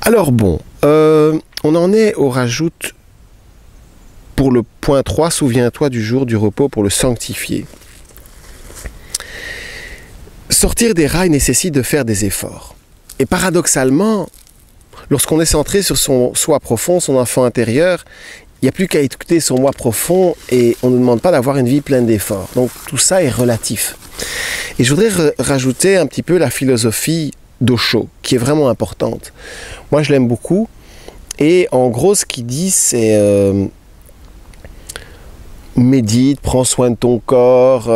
Alors bon, on en est au rajoute pour le point 3, souviens-toi du jour du repos pour le sanctifier. Sortir des rails nécessite de faire des efforts. Et paradoxalement, lorsqu'on est centré sur son soi profond, son enfant intérieur, il n'y a plus qu'à écouter son moi profond et on ne demande pas d'avoir une vie pleine d'efforts. Donc tout ça est relatif. Et je voudrais rajouter un petit peu la philosophie d'Osho, qui est vraiment importante. Moi, je l'aime beaucoup. Et en gros, ce qu'il dit, c'est médite, prends soin de ton corps,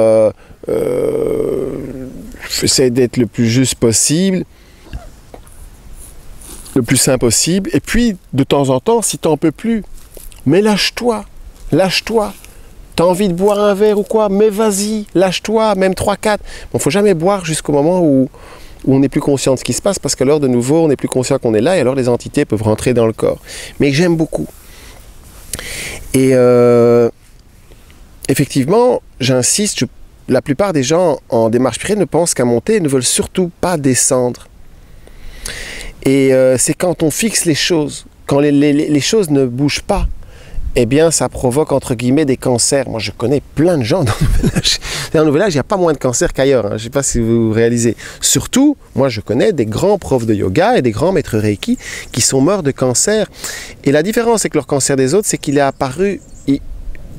essaie d'être le plus juste possible, le plus sain possible. Et puis, de temps en temps, si tu n'en peux plus, mais lâche-toi, lâche-toi. T'as envie de boire un verre ou quoi? Mais vas-y, lâche-toi, même 3-4. Bon, faut jamais boire jusqu'au moment où on n'est plus conscient de ce qui se passe, parce qu'alors, de nouveau, on n'est plus conscient qu'on est là, et alors les entités peuvent rentrer dans le corps. Mais j'aime beaucoup. Et effectivement, j'insiste, la plupart des gens en démarche spirituelle ne pensent qu'à monter et ne veulent surtout pas descendre. Et c'est quand on fixe les choses, quand les choses ne bougent pas, eh bien, ça provoque, entre guillemets, des cancers. Moi, je connais plein de gens dans le Nouvel Âge. Dans le Nouvel Âge, il n'y a pas moins de cancers qu'ailleurs. Hein. Je ne sais pas si vous réalisez. Surtout, moi, je connais des grands profs de yoga et des grands maîtres Reiki qui sont morts de cancer. Et la différence avec leur cancer des autres, c'est qu'il est apparu...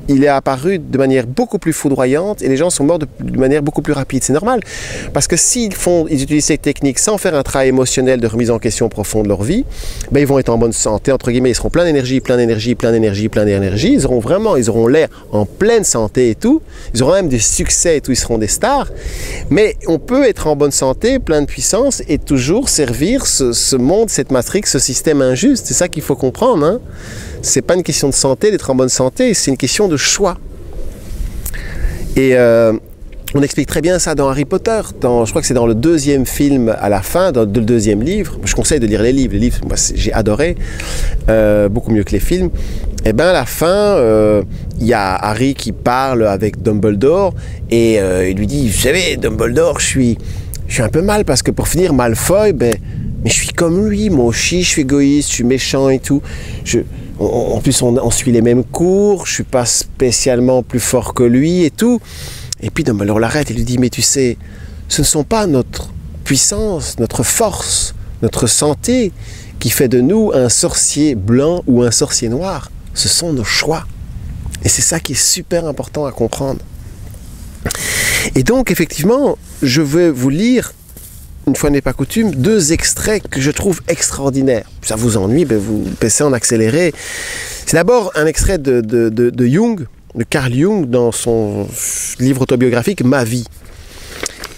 Il est apparu de manière beaucoup plus foudroyante et les gens sont morts de manière beaucoup plus rapide. C'est normal, parce que s'ils utilisent ces techniques sans faire un travail émotionnel de remise en question profonde de leur vie, ben ils vont être en bonne santé, entre guillemets, ils seront plein d'énergie, plein d'énergie, plein d'énergie, plein d'énergie, ils auront l'air en pleine santé et tout, ils auront même des succès et tout, ils seront des stars, mais on peut être en bonne santé, plein de puissance et toujours servir ce monde, cette matrix, ce système injuste. C'est ça qu'il faut comprendre, hein. C'est pas une question de santé, d'être en bonne santé, c'est une question de choix. Et on explique très bien ça dans Harry Potter, je crois que c'est dans le 2e film à la fin, dans le 2e livre. Je conseille de lire les livres, moi j'ai adoré, beaucoup mieux que les films. Et bien à la fin, il y a Harry qui parle avec Dumbledore et il lui dit, vous savez, Dumbledore, je suis un peu mal parce que pour finir Malfoy, mais je suis comme lui, moi aussi je suis égoïste, je suis méchant et tout. En plus, on suit les mêmes cours, je ne suis pas spécialement plus fort que lui et tout. Et puis, Dumbledore l'arrête et lui dit, mais tu sais, ce ne sont pas notre puissance, notre force, notre santé qui fait de nous un sorcier blanc ou un sorcier noir. Ce sont nos choix. Et c'est ça qui est super important à comprendre. Et donc, effectivement, je vais vous lire, une fois n'est pas coutume, 2 extraits que je trouve extraordinaires. Ça vous ennuie, ben vous passez en accéléré. C'est d'abord un extrait de Jung, de Carl Jung, dans son livre autobiographique « Ma vie ».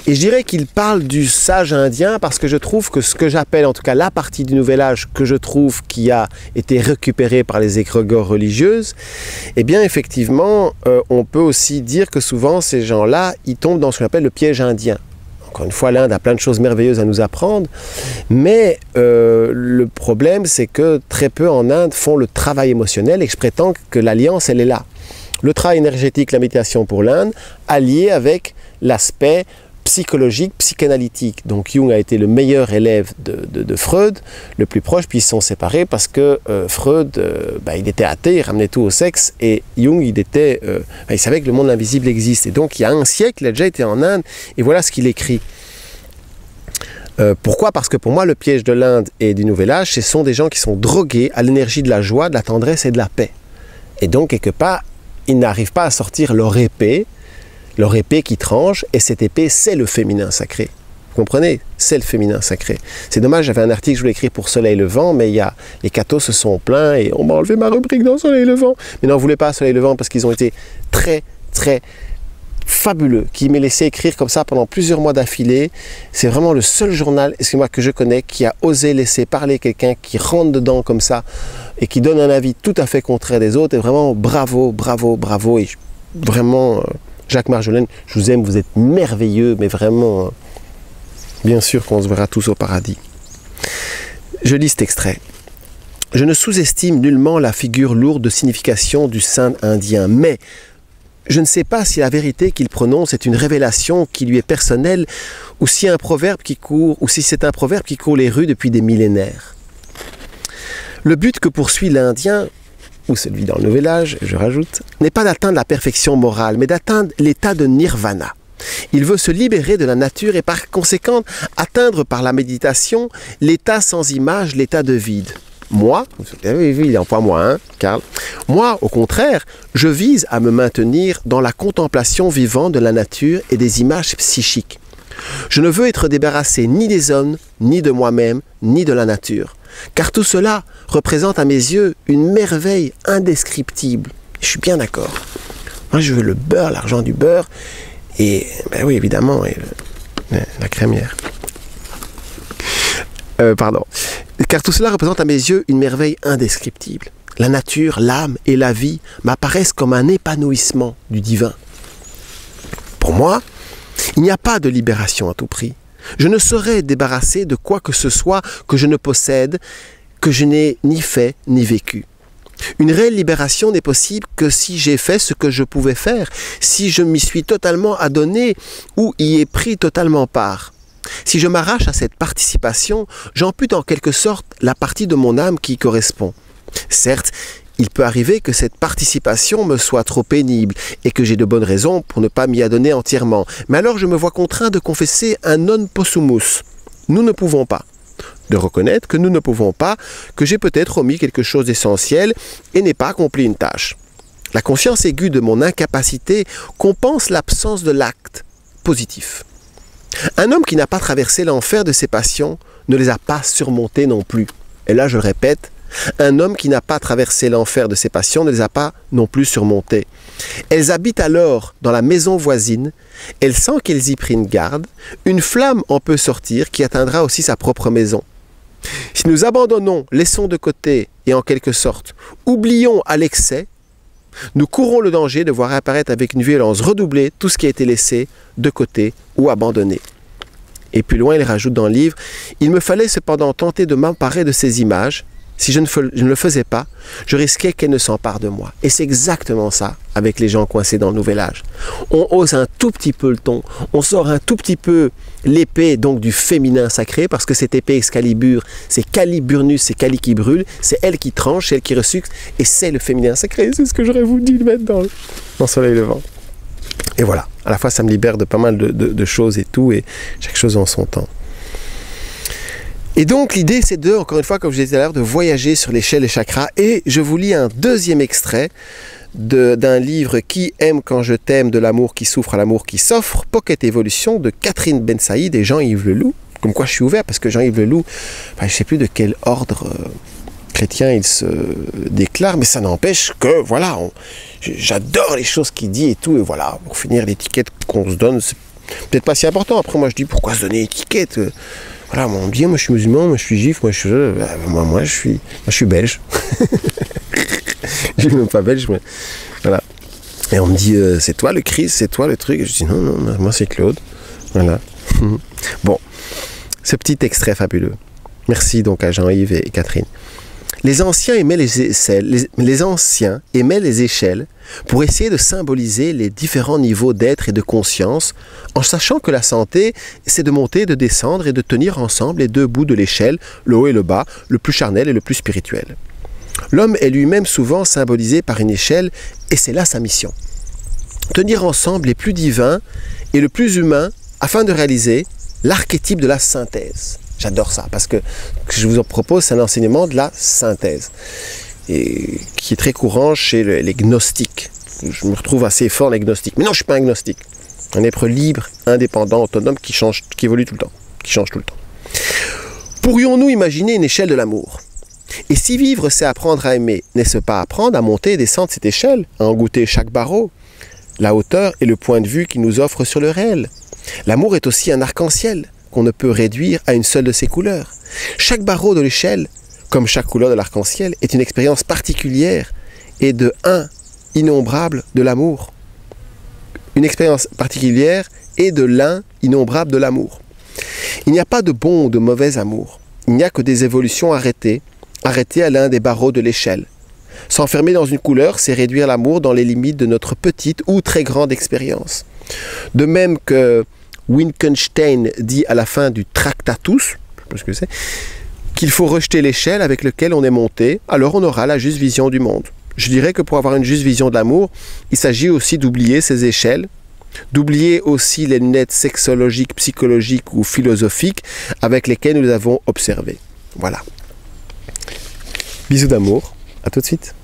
Et je dirais qu'il parle du sage indien parce que je trouve que ce que j'appelle, en tout cas la partie du Nouvel Âge que je trouve qui a été récupérée par les égrégores religieuses, eh bien effectivement, on peut aussi dire que souvent ces gens-là, ils tombent dans ce qu'on appelle le piège indien. Encore une fois, l'Inde a plein de choses merveilleuses à nous apprendre, mais le problème, c'est que très peu en Inde font le travail émotionnel et je prétends que l'alliance, elle est là. Le travail énergétique, la méditation pour l'Inde, allié avec l'aspect psychologique, psychanalytique. Donc Jung a été le meilleur élève de Freud, le plus proche, puis ils se sont séparés parce que Freud, il était athée, il ramenait tout au sexe, et Jung, il savait que le monde invisible existe. Et donc il y a un siècle, il a déjà été en Inde, et voilà ce qu'il écrit. Pourquoi? Parce que pour moi, le piège de l'Inde et du Nouvel Âge, ce sont des gens qui sont drogués à l'énergie de la joie, de la tendresse et de la paix. Et donc, quelque part, ils n'arrivent pas à sortir leur épée qui tranche, et cette épée, c'est le féminin sacré. Vous comprenez? C'est le féminin sacré. C'est dommage, j'avais un article que je voulais écrire pour Soleil Levant, mais les cathos se sont plaints, et on m'a enlevé ma rubrique dans Soleil Levant. Mais n'en voulez pas Soleil Levant, parce qu'ils ont été très, très fabuleux, qui m'ait laissé écrire comme ça pendant plusieurs mois d'affilée. C'est vraiment le seul journal, excusez-moi, que je connais, qui a osé laisser parler quelqu'un qui rentre dedans comme ça, et qui donne un avis tout à fait contraire des autres. Et vraiment, bravo, bravo, bravo. Et vraiment... Jacques Marjolaine, je vous aime, vous êtes merveilleux, mais vraiment, bien sûr qu'on se verra tous au paradis. Je lis cet extrait. Je ne sous-estime nullement la figure lourde de signification du saint indien, mais je ne sais pas si la vérité qu'il prononce est une révélation qui lui est personnelle, ou si c'est un proverbe qui court les rues depuis des millénaires. Le but que poursuit l'Indien, ou celui dans le Nouvel Âge, je rajoute, n'est pas d'atteindre la perfection morale, mais d'atteindre l'état de nirvana. Il veut se libérer de la nature et par conséquent atteindre par la méditation l'état sans image, l'état de vide. Moi, il emploie moi, hein, Karl. Moi, au contraire, je vise à me maintenir dans la contemplation vivante de la nature et des images psychiques. Je ne veux être débarrassé ni des hommes, ni de moi-même, ni de la nature. Car tout cela représente à mes yeux une merveille indescriptible. Je suis bien d'accord. Moi, je veux le beurre, l'argent du beurre, et, ben oui, évidemment, et la crémière. Pardon. Car tout cela représente à mes yeux une merveille indescriptible. La nature, l'âme et la vie m'apparaissent comme un épanouissement du divin. Pour moi, il n'y a pas de libération à tout prix. Je ne saurais débarrasser de quoi que ce soit que je ne possède, que je n'ai ni fait ni vécu. Une réelle libération n'est possible que si j'ai fait ce que je pouvais faire, si je m'y suis totalement adonné ou y ai pris totalement part. Si je m'arrache à cette participation, j'ampute en quelque sorte la partie de mon âme qui y correspond. Certes, il peut arriver que cette participation me soit trop pénible et que j'ai de bonnes raisons pour ne pas m'y adonner entièrement. Mais alors je me vois contraint de confesser un non possumus. Nous ne pouvons pas. De reconnaître que nous ne pouvons pas, que j'ai peut-être omis quelque chose d'essentiel et n'ai pas accompli une tâche. La conscience aiguë de mon incapacité compense l'absence de l'acte positif. Un homme qui n'a pas traversé l'enfer de ses passions ne les a pas surmontées non plus. Et là, je le répète, un homme qui n'a pas traversé l'enfer de ses passions ne les a pas non plus surmontées. Elles habitent alors dans la maison voisine, elles sentent qu'elles y prennent garde, une flamme en peut sortir qui atteindra aussi sa propre maison. Si nous abandonnons, laissons de côté et en quelque sorte, oublions à l'excès, nous courons le danger de voir apparaître avec une violence redoublée tout ce qui a été laissé de côté ou abandonné. Et plus loin, il rajoute dans le livre, « Il me fallait cependant tenter de m'emparer de ces images. Si je ne le faisais pas, je risquais qu'elles ne s'emparent de moi. » Et c'est exactement ça avec les gens coincés dans le Nouvel Âge. On hausse un tout petit peu le ton, on sort un tout petit peu l'épée donc du féminin sacré, parce que cette épée Excalibur, c'est Caliburnus, c'est Cali qui brûle, c'est elle qui tranche, c'est elle qui ressucre, et c'est le féminin sacré. C'est ce que j'aurais voulu mettre dans Soleil Levant. Et voilà, à la fois ça me libère de pas mal de choses et tout, et chaque chose en son temps. Et donc l'idée c'est encore une fois, comme je disais tout à l'heure, de voyager sur l'échelle des chakras. Et je vous lis un deuxième extrait d'un livre Qui aime quand je t'aime, de l'amour qui souffre à l'amour qui s'offre, Pocket Évolution de Catherine Ben Saïd et Jean-Yves Leloup. Comme quoi je suis ouvert, parce que Jean-Yves Leloup, enfin, je ne sais plus de quel ordre chrétien il se déclare, mais ça n'empêche que voilà, j'adore les choses qu'il dit et tout. Et voilà, pour finir, l'étiquette qu'on se donne, c'est peut-être pas si important. Après moi je dis, pourquoi se donner l'étiquette? Voilà, on me dit, moi je suis musulman, moi je suis juif, moi je suis belge. Je suis même pas belge, mais voilà. Et on me dit, c'est toi le Christ, c'est toi le truc. Et je dis, non, non, moi c'est Claude. Voilà. Bon, ce petit extrait fabuleux. Merci donc à Jean-Yves et Catherine. Les anciens aimaient les anciens aimaient les échelles pour essayer de symboliser les différents niveaux d'être et de conscience, en sachant que la santé, c'est de monter, de descendre et de tenir ensemble les deux bouts de l'échelle, le haut et le bas, le plus charnel et le plus spirituel. L'homme est lui-même souvent symbolisé par une échelle, et c'est là sa mission. Tenir ensemble les plus divins et le plus humain afin de réaliser l'archétype de la synthèse. J'adore ça, parce que ce que je vous en propose, c'est un enseignement de la synthèse, et qui est très courant chez les gnostiques. Je me retrouve assez fort les gnostiques. Mais non, je ne suis pas un gnostique. Un être libre, indépendant, autonome, qui évolue tout le temps, qui change tout le temps. Pourrions-nous imaginer une échelle de l'amour? Et si vivre, c'est apprendre à aimer, n'est-ce pas apprendre à monter et descendre cette échelle, à en goûter chaque barreau, la hauteur et le point de vue qu'il nous offre sur le réel? L'amour est aussi un arc-en-ciel qu'on ne peut réduire à une seule de ses couleurs. Chaque barreau de l'échelle, comme chaque couleur de l'arc-en-ciel, est une expérience particulière et de un innombrable de l'amour. Une expérience particulière et de l'un innombrable de l'amour. Il n'y a pas de bon ou de mauvais amour. Il n'y a que des évolutions arrêtées à l'un des barreaux de l'échelle. S'enfermer dans une couleur, c'est réduire l'amour dans les limites de notre petite ou très grande expérience. De même que Wittgenstein dit à la fin du Tractatus, je ne sais pas ce que c'est, qu'il faut rejeter l'échelle avec laquelle on est monté, alors on aura la juste vision du monde. Je dirais que pour avoir une juste vision de l'amour, il s'agit aussi d'oublier ces échelles, d'oublier aussi les lunettes sexologiques, psychologiques ou philosophiques avec lesquelles nous avons observé. Voilà. Bisous d'amour, à tout de suite.